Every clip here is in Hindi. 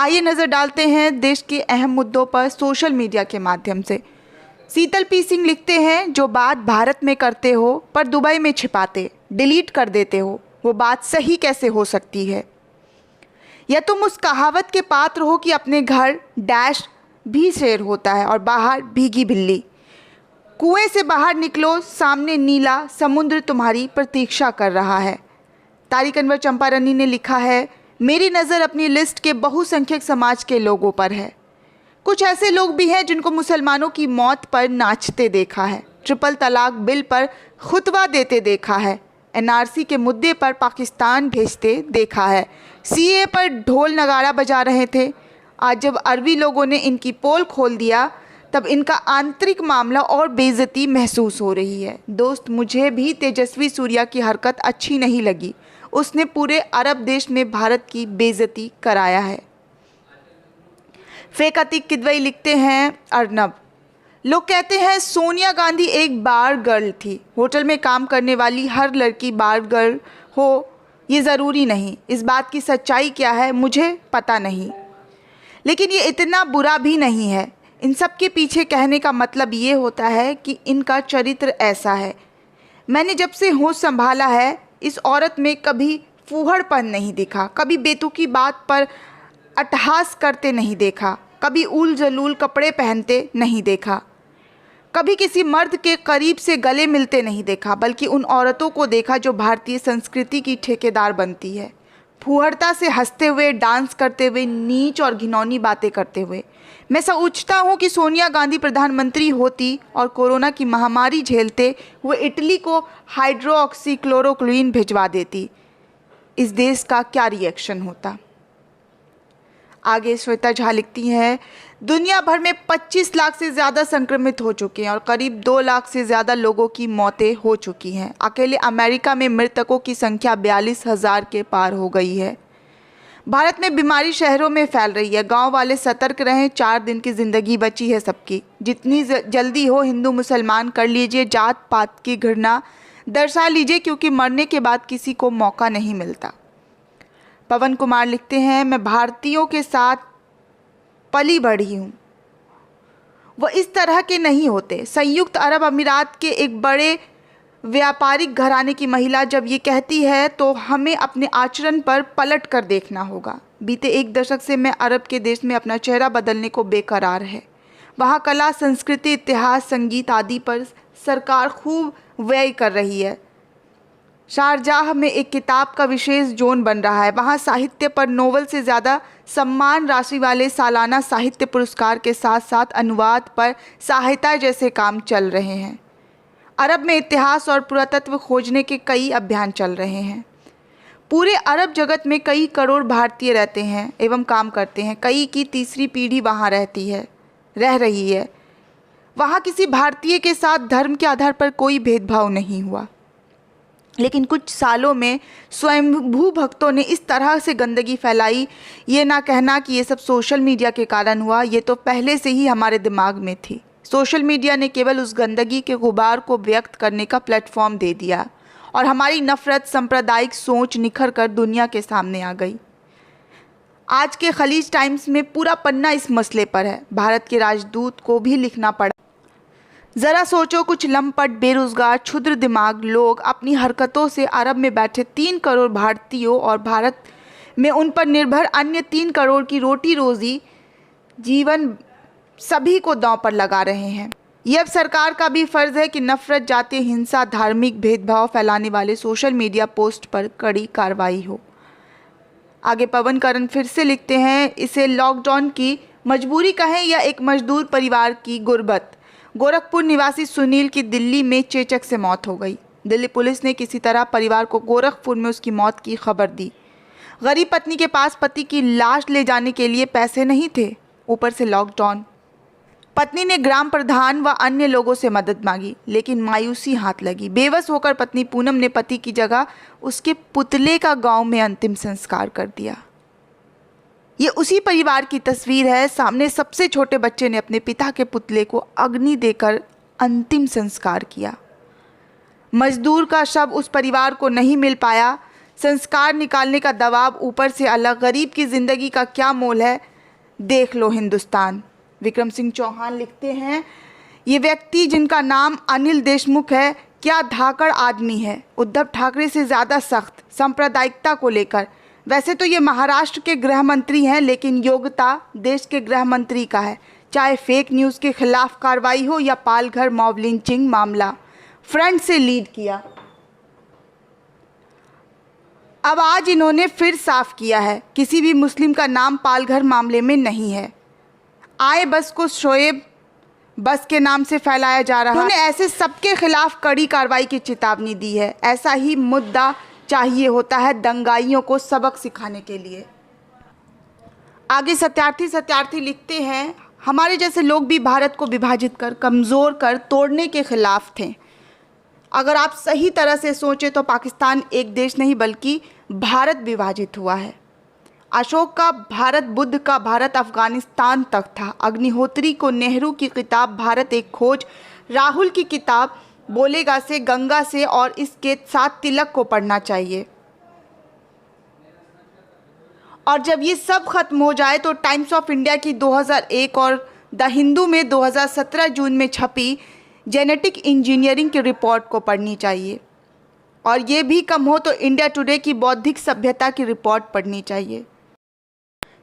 आइए नज़र डालते हैं देश के अहम मुद्दों पर सोशल मीडिया के माध्यम से। शीतल पी सिंह लिखते हैं, जो बात भारत में करते हो पर दुबई में छिपाते, डिलीट कर देते हो, वो बात सही कैसे हो सकती है? या तुम उस कहावत के पात्र हो कि अपने घर डैश भी शेर होता है और बाहर भीगी बिल्ली। कुएं से बाहर निकलो, सामने नीला समुद्र तुम्हारी प्रतीक्षा कर रहा है। तारिक अनवर चंपारनी ने लिखा है, मेरी नज़र अपनी लिस्ट के बहुसंख्यक समाज के लोगों पर है। कुछ ऐसे लोग भी हैं जिनको मुसलमानों की मौत पर नाचते देखा है, ट्रिपल तलाक बिल पर खुतबा देते देखा है, एनआरसी के मुद्दे पर पाकिस्तान भेजते देखा है, सीए पर ढोल नगाड़ा बजा रहे थे। आज जब अरबी लोगों ने इनकी पोल खोल दिया तब इनका आंतरिक मामला और बेइज्जती महसूस हो रही है। दोस्त, मुझे भी तेजस्वी सूर्या की हरकत अच्छी नहीं लगी। उसने पूरे अरब देश में भारत की बेइज्जती कराया है। फेक अतीक किदवई लिखते हैं, अर्नब, लोग कहते हैं सोनिया गांधी एक बार गर्ल थी। होटल में काम करने वाली हर लड़की बार गर्ल हो ये ज़रूरी नहीं। इस बात की सच्चाई क्या है मुझे पता नहीं, लेकिन ये इतना बुरा भी नहीं है। इन सब के पीछे कहने का मतलब ये होता है कि इनका चरित्र ऐसा है। मैंने जब से होश संभाला है इस औरत में कभी फूहड़पन नहीं दिखा, कभी बेतुकी बात पर अट्टहास करते नहीं देखा, कभी उल जलूल कपड़े पहनते नहीं देखा, कभी किसी मर्द के करीब से गले मिलते नहीं देखा, बल्कि उन औरतों को देखा जो भारतीय संस्कृति की ठेकेदार बनती है, फूहड़ता से हंसते हुए, डांस करते हुए, नीच और घिनौनी बातें करते हुए। मैं सोचता हूँ कि सोनिया गांधी प्रधानमंत्री होती और कोरोना की महामारी झेलते हुए इटली को हाइड्रोक्सीक्लोरोक्विन भिजवा देती, इस देश का क्या रिएक्शन होता? आगे श्वेता झा लिखती हैं, दुनिया भर में 25 लाख से ज़्यादा संक्रमित हो चुके हैं और करीब 2 लाख से ज़्यादा लोगों की मौतें हो चुकी हैं। अकेले अमेरिका में मृतकों की संख्या 42,000 के पार हो गई है। भारत में बीमारी शहरों में फैल रही है। गांव वाले सतर्क रहें, 4 दिन की ज़िंदगी बची है सबकी। जितनी जल्दी हो हिंदू मुसलमान कर लीजिए, जात पात की घृणा दर्शा लीजिए, क्योंकि मरने के बाद किसी को मौका नहीं मिलता। पवन कुमार लिखते हैं, मैं भारतीयों के साथ पली बढ़ी हूँ, वह इस तरह के नहीं होते। संयुक्त अरब अमीरात के एक बड़े व्यापारिक घराने की महिला जब ये कहती है तो हमें अपने आचरण पर पलट कर देखना होगा। बीते 1 दशक से मैं अरब के देश में अपना चेहरा बदलने को बेकरार है। वहाँ कला, संस्कृति, इतिहास, संगीत आदि पर सरकार खूब व्यय कर रही है। शारजाह में एक किताब का विशेष जोन बन रहा है। वहाँ साहित्य पर नोवेल से ज़्यादा सम्मान राशि वाले सालाना साहित्य पुरस्कार के साथ साथ अनुवाद पर सहायता जैसे काम चल रहे हैं। अरब में इतिहास और पुरातत्व खोजने के कई अभियान चल रहे हैं। पूरे अरब जगत में कई करोड़ भारतीय रहते हैं एवं काम करते हैं। कई की तीसरी पीढ़ी वहाँ रह रही है। वहाँ किसी भारतीय के साथ धर्म के आधार पर कोई भेदभाव नहीं हुआ, लेकिन कुछ सालों में स्वयंभू भक्तों ने इस तरह से गंदगी फैलाई। ये ना कहना कि ये सब सोशल मीडिया के कारण हुआ, ये तो पहले से ही हमारे दिमाग में थी। सोशल मीडिया ने केवल उस गंदगी के गुबार को व्यक्त करने का प्लेटफॉर्म दे दिया और हमारी नफरत, सांप्रदायिक सोच निखर कर दुनिया के सामने आ गई। आज के खलीज टाइम्स में पूरा पन्ना इस मसले पर है। भारत के राजदूत को भी लिखना पड़ा। ज़रा सोचो, कुछ लंपट, बेरोजगार, क्षुद्र दिमाग लोग अपनी हरकतों से अरब में बैठे 3 करोड़ भारतीयों और भारत में उन पर निर्भर अन्य 3 करोड़ की रोटी रोज़ी, जीवन सभी को दांव पर लगा रहे हैं। ये अब सरकार का भी फ़र्ज़ है कि नफरत, जातीय हिंसा, धार्मिक भेदभाव फैलाने वाले सोशल मीडिया पोस्ट पर कड़ी कार्रवाई हो। आगे पवन करण फिर से लिखते हैं, इसे लॉकडाउन की मजबूरी कहें या एक मजदूर परिवार की गुर्बत। गोरखपुर निवासी सुनील की दिल्ली में चेचक से मौत हो गई। दिल्ली पुलिस ने किसी तरह परिवार को गोरखपुर में उसकी मौत की खबर दी। गरीब पत्नी के पास पति की लाश ले जाने के लिए पैसे नहीं थे, ऊपर से लॉकडाउन। पत्नी ने ग्राम प्रधान व अन्य लोगों से मदद मांगी, लेकिन मायूसी हाथ लगी। बेबस होकर पत्नी पूनम ने पति की जगह उसके पुतले का गांव में अंतिम संस्कार कर दिया। ये उसी परिवार की तस्वीर है। सामने सबसे छोटे बच्चे ने अपने पिता के पुतले को अग्नि देकर अंतिम संस्कार किया। मजदूर का शव उस परिवार को नहीं मिल पाया। संस्कार निकालने का दबाव ऊपर से अलग। गरीब की ज़िंदगी का क्या मोल है? देख लो हिंदुस्तान। विक्रम सिंह चौहान लिखते हैं, ये व्यक्ति जिनका नाम अनिल देशमुख है, क्या धाकड़ आदमी है, उद्धव ठाकरे से ज़्यादा सख्त सांप्रदायिकता को लेकर। वैसे तो ये महाराष्ट्र के गृह मंत्री हैं, लेकिन योग्यता देश के गृह मंत्री का है। चाहे फेक न्यूज़ के खिलाफ कार्रवाई हो या पालघर मॉब लिंचिंग मामला, फ्रंट से लीड किया। अब आज इन्होंने फिर साफ किया है, किसी भी मुस्लिम का नाम पालघर मामले में नहीं है। आए बस को शोएब बस के नाम से फैलाया जा रहा है। उन्होंने ऐसे सबके खिलाफ कड़ी कार्रवाई की चेतावनी दी है। ऐसा ही मुद्दा चाहिए होता है दंगाइयों को सबक सिखाने के लिए। आगे सत्यार्थी लिखते हैं, हमारे जैसे लोग भी भारत को विभाजित कर, कमज़ोर कर, तोड़ने के खिलाफ थे। अगर आप सही तरह से सोचें तो पाकिस्तान एक देश नहीं बल्कि भारत विभाजित हुआ है। अशोक का भारत, बुद्ध का भारत अफगानिस्तान तक था। अग्निहोत्री को नेहरू की किताब भारत एक खोज, राहुल की किताब बोलेगा से, गंगा से और इसके साथ तिलक को पढ़ना चाहिए। और जब ये सब खत्म हो जाए तो टाइम्स ऑफ इंडिया की 2001 और द हिंदू में 2017 जून में छपी जेनेटिक इंजीनियरिंग की रिपोर्ट को पढ़नी चाहिए। और ये भी कम हो तो इंडिया टुडे की बौद्धिक सभ्यता की रिपोर्ट पढ़नी चाहिए।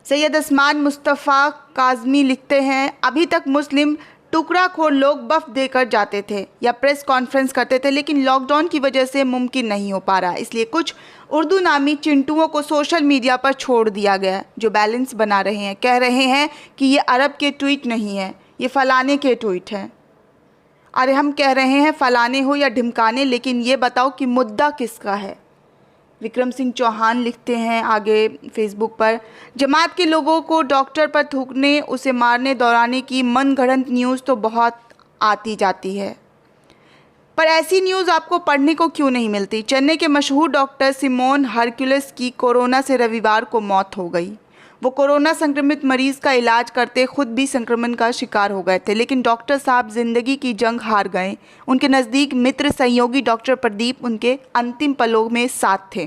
सैयद उस्मान मुस्तफ़ा काज़मी लिखते हैं, अभी तक मुस्लिम टुकड़ाखोर लोग बफ देकर जाते थे या प्रेस कॉन्फ्रेंस करते थे, लेकिन लॉकडाउन की वजह से मुमकिन नहीं हो पा रहा। इसलिए कुछ उर्दू नामी चिंटुओं को सोशल मीडिया पर छोड़ दिया गया, जो बैलेंस बना रहे हैं। कह रहे हैं कि ये अरब के ट्वीट नहीं है, ये फलाने के ट्वीट हैं। अरे हम कह रहे हैं फलाने हो या ढिमकाने, लेकिन ये बताओ कि मुद्दा किसका है। विक्रम सिंह चौहान लिखते हैं आगे फेसबुक पर, जमात के लोगों को डॉक्टर पर थूकने, उसे मारने दौड़ाने की मनगढ़ंत न्यूज़ तो बहुत आती जाती है, पर ऐसी न्यूज़ आपको पढ़ने को क्यों नहीं मिलती। चेन्नई के मशहूर डॉक्टर सिमोन हरक्यूलिस की कोरोना से रविवार को मौत हो गई। वो कोरोना संक्रमित मरीज का इलाज करते खुद भी संक्रमण का शिकार हो गए थे, लेकिन डॉक्टर साहब जिंदगी की जंग हार गए। उनके नज़दीक मित्र सहयोगी डॉक्टर प्रदीप उनके अंतिम पलों में साथ थे।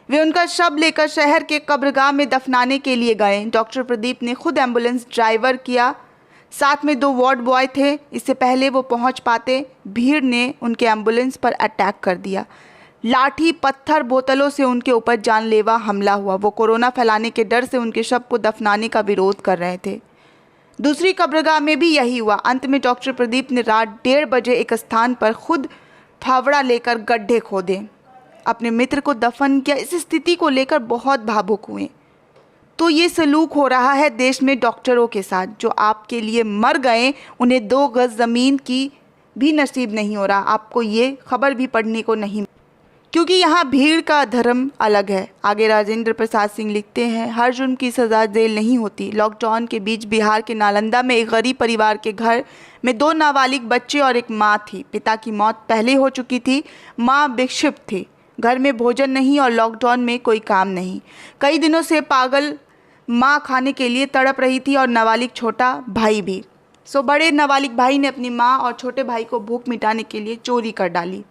वे उनका शव लेकर शहर के कब्रगाह में दफनाने के लिए गए। डॉक्टर प्रदीप ने खुद एम्बुलेंस ड्राइवर किया, साथ में 2 वार्ड बॉय थे। इससे पहले वो पहुंच पाते, भीड़ ने उनके एम्बुलेंस पर अटैक कर दिया। लाठी, पत्थर, बोतलों से उनके ऊपर जानलेवा हमला हुआ। वो कोरोना फैलाने के डर से उनके शव को दफनाने का विरोध कर रहे थे। दूसरी कब्रगाह में भी यही हुआ। अंत में डॉक्टर प्रदीप ने रात 1:30 बजे एक स्थान पर खुद फावड़ा लेकर गड्ढे खोदे, अपने मित्र को दफन किया। इस स्थिति को लेकर बहुत भावुक हुए। तो ये सलूक हो रहा है देश में डॉक्टरों के साथ, जो आपके लिए मर गए, उन्हें 2 गज ज़मीन की भी नसीब नहीं हो रहा। आपको ये खबर भी पढ़ने को नहीं, क्योंकि यहाँ भीड़ का धर्म अलग है। आगे राजेंद्र प्रसाद सिंह लिखते हैं, हर जुर्म की सज़ा जेल नहीं होती। लॉकडाउन के बीच बिहार के नालंदा में एक गरीब परिवार के घर में 2 नाबालिग बच्चे और एक माँ थी। पिता की मौत पहले हो चुकी थी, माँ विक्षिप्त थी। घर में भोजन नहीं और लॉकडाउन में कोई काम नहीं। कई दिनों से पागल माँ खाने के लिए तड़प रही थी और नाबालिग छोटा भाई भी। सो बड़े नाबालिग भाई ने अपनी माँ और छोटे भाई को भूख मिटाने के लिए चोरी कर डाली।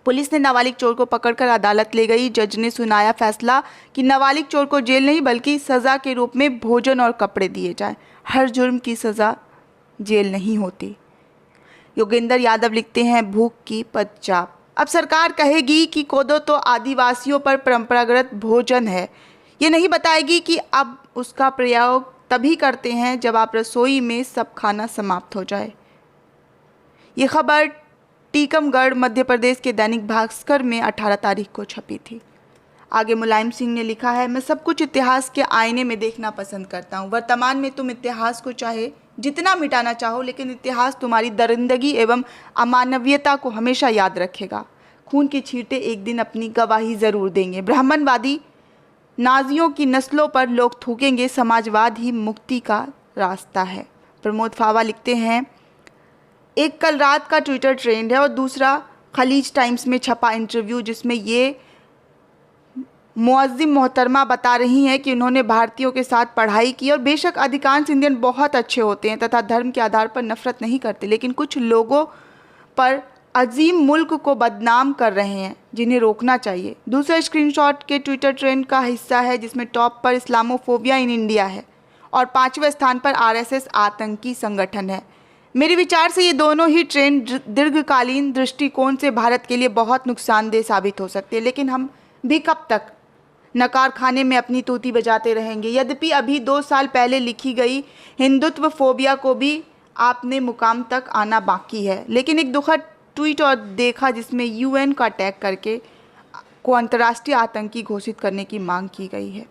पुलिस ने नाबालिग चोर को पकड़कर अदालत ले गई। जज ने सुनाया फैसला कि नाबालिग चोर को जेल नहीं बल्कि सज़ा के रूप में भोजन और कपड़े दिए जाएं। हर जुर्म की सज़ा जेल नहीं होती। योगेंद्र यादव लिखते हैं, भूख की पदचाप। अब सरकार कहेगी कि कोदो तो आदिवासियों पर परंपरागत भोजन है। ये नहीं बताएगी कि अब उसका प्रयोग तभी करते हैं जब आप रसोई में सब खाना समाप्त हो जाए। ये खबर टीकमगढ़ मध्य प्रदेश के दैनिक भास्कर में 18 तारीख को छपी थी। आगे मुलायम सिंह ने लिखा है, मैं सब कुछ इतिहास के आईने में देखना पसंद करता हूँ। वर्तमान में तुम इतिहास को चाहे जितना मिटाना चाहो, लेकिन इतिहास तुम्हारी दरिंदगी एवं अमानवीयता को हमेशा याद रखेगा। खून की छींटे एक दिन अपनी गवाही ज़रूर देंगे। ब्राह्मणवादी नाजियों की नस्लों पर लोग थूकेंगे, समाजवाद ही मुक्ति का रास्ता है। प्रमोद फावा लिखते हैं, एक कल रात का ट्विटर ट्रेंड है और दूसरा खलीज टाइम्स में छपा इंटरव्यू, जिसमें ये मुअज्जिम मोहतरमा बता रही हैं कि उन्होंने भारतीयों के साथ पढ़ाई की और बेशक अधिकांश इंडियन बहुत अच्छे होते हैं तथा धर्म के आधार पर नफरत नहीं करते, लेकिन कुछ लोगों पर अजीम मुल्क को बदनाम कर रहे हैं जिन्हें रोकना चाहिए। दूसरा स्क्रीनशॉट के ट्विटर ट्रेंड का हिस्सा है जिसमें टॉप पर इस्लामोफोबिया इन इंडिया है। और 5वें स्थान पर आरएसएस आतंकी संगठन है। मेरे विचार से ये दोनों ही ट्रेंड दीर्घकालीन दृष्टिकोण से भारत के लिए बहुत नुकसानदेह साबित हो सकते हैं, लेकिन हम भी कब तक नकार खाने में अपनी तूती बजाते रहेंगे। यद्यपि अभी 2 साल पहले लिखी गई हिंदुत्व फोबिया को भी आपने मुकाम तक आना बाकी है, लेकिन एक दुखद ट्वीट और देखा जिसमें यूएन का टैग करके को अंतर्राष्ट्रीय आतंकी घोषित करने की मांग की गई है।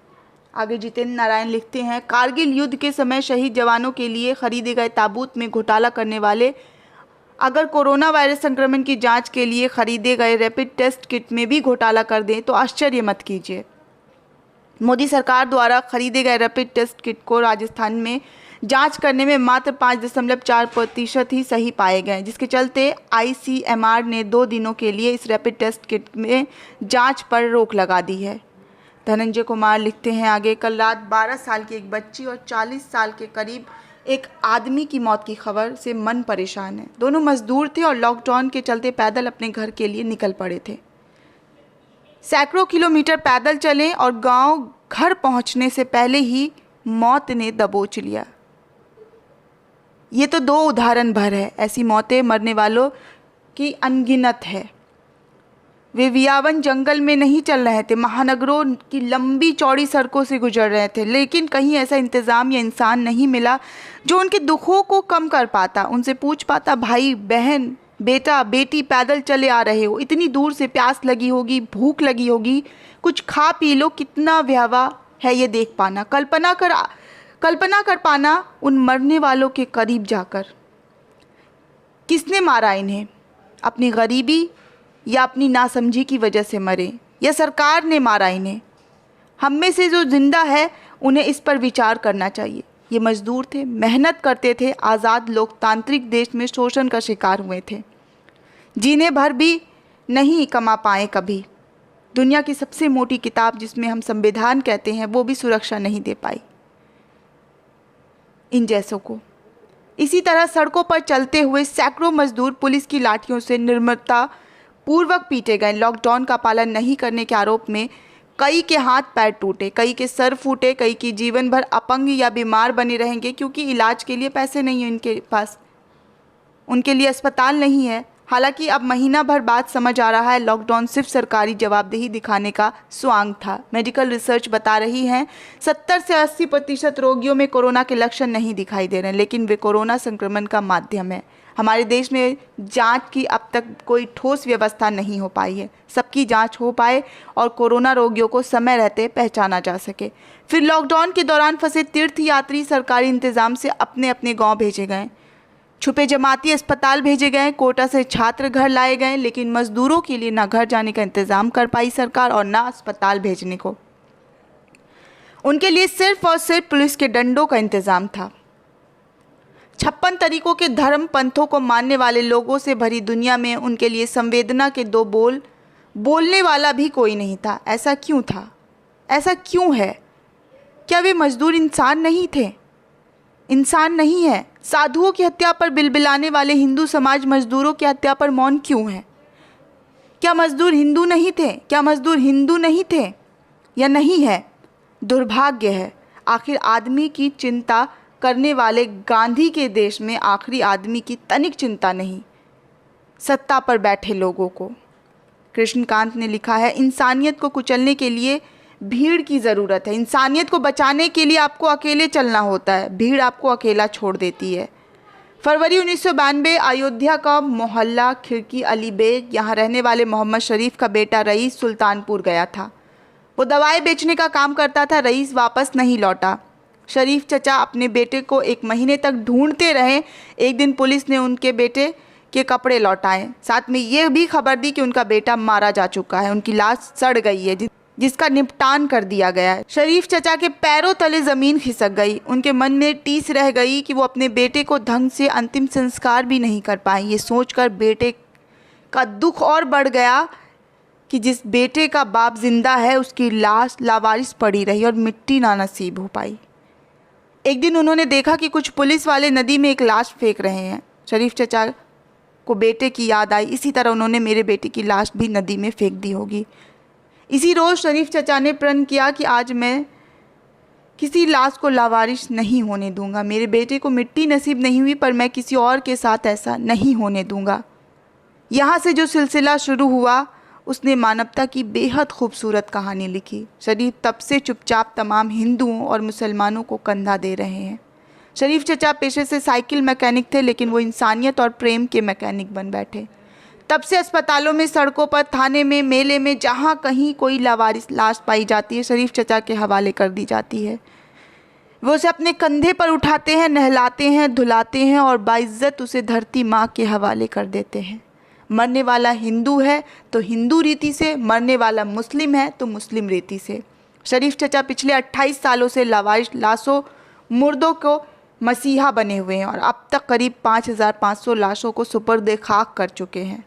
आगे जितेंद्र नारायण लिखते हैं, कारगिल युद्ध के समय शहीद जवानों के लिए खरीदे गए ताबूत में घोटाला करने वाले अगर कोरोना वायरस संक्रमण की जांच के लिए खरीदे गए रैपिड टेस्ट किट में भी घोटाला कर दें तो आश्चर्य मत कीजिए। मोदी सरकार द्वारा खरीदे गए रैपिड टेस्ट किट को राजस्थान में जांच करने में मात्र 5.4% ही सही पाए गए, जिसके चलते आईसीएमआर ने 2 दिनों के लिए इस रैपिड टेस्ट किट में जांच पर रोक लगा दी है। धनंजय कुमार लिखते हैं आगे, कल रात 12 साल की एक बच्ची और 40 साल के करीब एक आदमी की मौत की खबर से मन परेशान है। दोनों मजदूर थे और लॉकडाउन के चलते पैदल अपने घर के लिए निकल पड़े थे। सैकड़ों किलोमीटर पैदल चले और गांव घर पहुंचने से पहले ही मौत ने दबोच लिया। ये तो 2 उदाहरण भर है, ऐसी मौतें मरने वालों की अनगिनत है। वे वियावन जंगल में नहीं चल रहे थे, महानगरों की लंबी चौड़ी सड़कों से गुजर रहे थे, लेकिन कहीं ऐसा इंतज़ाम या इंसान नहीं मिला जो उनके दुखों को कम कर पाता, उनसे पूछ पाता, भाई बहन बेटा बेटी पैदल चले आ रहे हो, इतनी दूर से, प्यास लगी होगी, भूख लगी होगी, कुछ खा पी लो। कितना व्यावा है ये देख पाना, कल्पना कर पाना उन मरने वालों के करीब जाकर। किसने मारा इन्हें? अपनी गरीबी या अपनी नासमझी की वजह से मरे, या सरकार ने मारा इन्हें? हम में से जो जिंदा है उन्हें इस पर विचार करना चाहिए। ये मजदूर थे, मेहनत करते थे, आज़ाद लोकतांत्रिक देश में शोषण का शिकार हुए थे, जीने भर भी नहीं कमा पाए कभी। दुनिया की सबसे मोटी किताब जिसमें हम संविधान कहते हैं वो भी सुरक्षा नहीं दे पाई इन जैसों को। इसी तरह सड़कों पर चलते हुए सैकड़ों मजदूर पुलिस की लाठियों से निर्ममता पूर्वक पीटे गए। लॉकडाउन का पालन नहीं करने के आरोप में कई के हाथ पैर टूटे, कई के सर फूटे, कई की जीवन भर अपंग या बीमार बने रहेंगे क्योंकि इलाज के लिए पैसे नहीं हैं इनके पास, उनके लिए अस्पताल नहीं है। हालांकि अब महीना भर बाद समझ आ रहा है लॉकडाउन सिर्फ सरकारी जवाबदेही दिखाने का स्वांग था। मेडिकल रिसर्च बता रही है 70 से 80% रोगियों में कोरोना के लक्षण नहीं दिखाई दे रहे हैं, लेकिन वे कोरोना संक्रमण का माध्यम है। हमारे देश में जांच की अब तक कोई ठोस व्यवस्था नहीं हो पाई है, सबकी जांच हो पाए और कोरोना रोगियों को समय रहते पहचाना जा सके। फिर लॉकडाउन के दौरान फंसे तीर्थयात्री सरकारी इंतजाम से अपने अपने गांव भेजे गए, छुपे जमाती अस्पताल भेजे गए, कोटा से छात्र घर लाए गए, लेकिन मजदूरों के लिए ना घर जाने का इंतजाम कर पाई सरकार और ना अस्पताल भेजने को। उनके लिए सिर्फ और सिर्फ पुलिस के डंडों का इंतजाम था। 56 तरीकों के धर्म पंथों को मानने वाले लोगों से भरी दुनिया में उनके लिए संवेदना के 2 बोल बोलने वाला भी कोई नहीं था। ऐसा क्यों था? ऐसा क्यों है? क्या वे मजदूर इंसान नहीं थे? इंसान नहीं है। साधुओं की हत्या पर बिलबिलाने वाले हिंदू समाज मजदूरों की हत्या पर मौन क्यों है? क्या मजदूर हिंदू नहीं थे? क्या मजदूर हिंदू नहीं थे या नहीं है? दुर्भाग्य है। आखिर आदमी की चिंता करने वाले गांधी के देश में आखिरी आदमी की तनिक चिंता नहीं, सत्ता पर बैठे लोगों को। कृष्णकांत ने लिखा है, इंसानियत को कुचलने के लिए भीड़ की ज़रूरत है, इंसानियत को बचाने के लिए आपको अकेले चलना होता है, भीड़ आपको अकेला छोड़ देती है। फरवरी 1992 अयोध्या का मोहल्ला खिड़की अली बेग, यहाँ रहने वाले मोहम्मद शरीफ का बेटा रईस सुल्तानपुर गया था। वो दवाएं बेचने का काम करता था। रईस वापस नहीं लौटा। शरीफ चचा अपने बेटे को 1 महीने तक ढूंढते रहे। एक दिन पुलिस ने उनके बेटे के कपड़े लौटाए, साथ में ये भी खबर दी कि उनका बेटा मारा जा चुका है, उनकी लाश सड़ गई है, जिसका निपटान कर दिया गया है। शरीफ चचा के पैरों तले ज़मीन खिसक गई। उनके मन में टीस रह गई कि वो अपने बेटे को ढंग से अंतिम संस्कार भी नहीं कर पाए। ये सोचकर बेटे का दुख और बढ़ गया कि जिस बेटे का बाप जिंदा है उसकी लाश लावारिस पड़ी रही और मिट्टी ना नसीब हो पाई। एक दिन उन्होंने देखा कि कुछ पुलिस वाले नदी में एक लाश फेंक रहे हैं। शरीफ चचा को बेटे की याद आई, इसी तरह उन्होंने मेरे बेटे की लाश भी नदी में फेंक दी होगी। इसी रोज़ शरीफ चचा ने प्रण किया कि आज मैं किसी लाश को लावारिस नहीं होने दूंगा। मेरे बेटे को मिट्टी नसीब नहीं हुई, पर मैं किसी और के साथ ऐसा नहीं होने दूंगा। यहाँ से जो सिलसिला शुरू हुआ, उसने मानवता की बेहद खूबसूरत कहानी लिखी। शरीफ तब से चुपचाप तमाम हिंदुओं और मुसलमानों को कंधा दे रहे हैं। शरीफ चचा पेशे से साइकिल मैकेनिक थे, लेकिन वो इंसानियत और प्रेम के मैकेनिक बन बैठे। तब से अस्पतालों में, सड़कों पर, थाने में, मेले में, जहाँ कहीं कोई लावारिस लाश पाई जाती है, शरीफ चचा के हवाले कर दी जाती है। वो उसे अपने कंधे पर उठाते हैं, नहलाते हैं, धुलाते हैं और बाइज्जत उसे धरती माँ के हवाले कर देते हैं। मरने वाला हिंदू है तो हिंदू रीति से, मरने वाला मुस्लिम है तो मुस्लिम रीति से। शरीफ चचा पिछले 28 सालों से लावारिस लाशों, मुर्दों को मसीहा बने हुए हैं और अब तक करीब 5500 लाशों को सुपर्द खाक कर चुके हैं।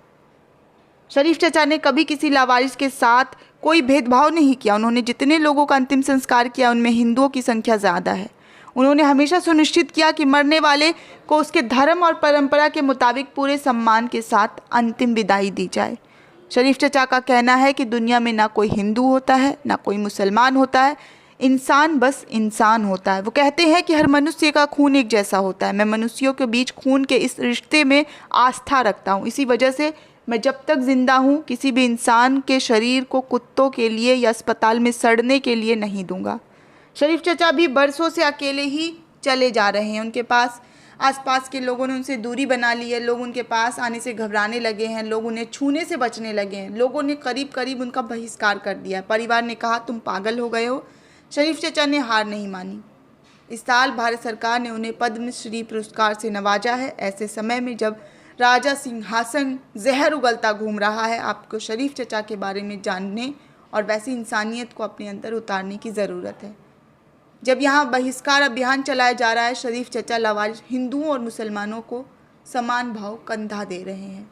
शरीफ चचा ने कभी किसी लावारिस के साथ कोई भेदभाव नहीं किया। उन्होंने जितने लोगों का अंतिम संस्कार किया, उनमें हिंदुओं की संख्या ज़्यादा है। उन्होंने हमेशा सुनिश्चित किया कि मरने वाले को उसके धर्म और परंपरा के मुताबिक पूरे सम्मान के साथ अंतिम विदाई दी जाए। शरीफ चचा का कहना है कि दुनिया में ना कोई हिंदू होता है, ना कोई मुसलमान होता है, इंसान बस इंसान होता है। वो कहते हैं कि हर मनुष्य का खून एक जैसा होता है। मैं मनुष्यों के बीच खून के इस रिश्ते में आस्था रखता हूँ। इसी वजह से मैं जब तक ज़िंदा हूँ किसी भी इंसान के शरीर को कुत्तों के लिए या अस्पताल में सड़ने के लिए नहीं दूंगा। शरीफ चचा भी बरसों से अकेले ही चले जा रहे हैं। उनके पास आसपास के लोगों ने उनसे दूरी बना ली है। लोग उनके पास आने से घबराने लगे हैं। लोग उन्हें छूने से बचने लगे हैं। लोगों ने करीब करीब उनका बहिष्कार कर दिया। परिवार ने कहा तुम पागल हो गए हो। शरीफ चचा ने हार नहीं मानी। इस साल भारत सरकार ने उन्हें पद्मश्री पुरस्कार से नवाजा है। ऐसे समय में जब राजा सिंहासन जहर उगलता घूम रहा है, आपको शरीफ चचा के बारे में जानने और वैसी इंसानियत को अपने अंदर उतारने की ज़रूरत है। जब यहाँ बहिष्कार अभियान चलाया जा रहा है, शरीफ चचा लावारिस हिंदुओं और मुसलमानों को समान भाव कंधा दे रहे हैं।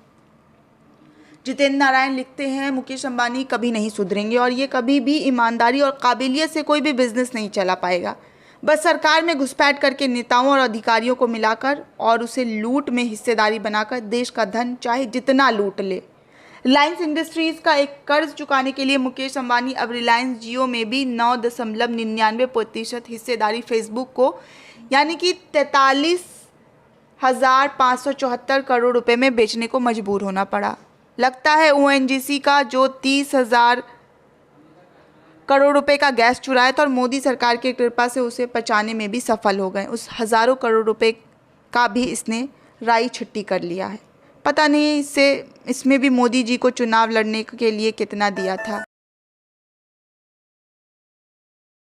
जितेंद्र नारायण लिखते हैं, मुकेश अंबानी कभी नहीं सुधरेंगे और ये कभी भी ईमानदारी और काबिलियत से कोई भी बिजनेस नहीं चला पाएगा। बस सरकार में घुसपैठ करके नेताओं और अधिकारियों को मिलाकर और उसे लूट में हिस्सेदारी बनाकर देश का धन चाहे जितना लूट ले। रिलायंस इंडस्ट्रीज़ का एक कर्ज चुकाने के लिए मुकेश अंबानी अब रिलायंस जियो में भी 9.99% हिस्सेदारी फेसबुक को, यानी कि 43,574 करोड़ रुपए में बेचने को मजबूर होना पड़ा। लगता है ओएनजीसी का जो 30,000 करोड़ रुपए का गैस चुराया था और मोदी सरकार की कृपा से उसे पचाने में भी सफल हो गए। उस हज़ारों करोड़ रुपए का भी इसने राई छुट्टी कर लिया है। पता नहीं इसमें भी मोदी जी को चुनाव लड़ने के लिए कितना दिया था।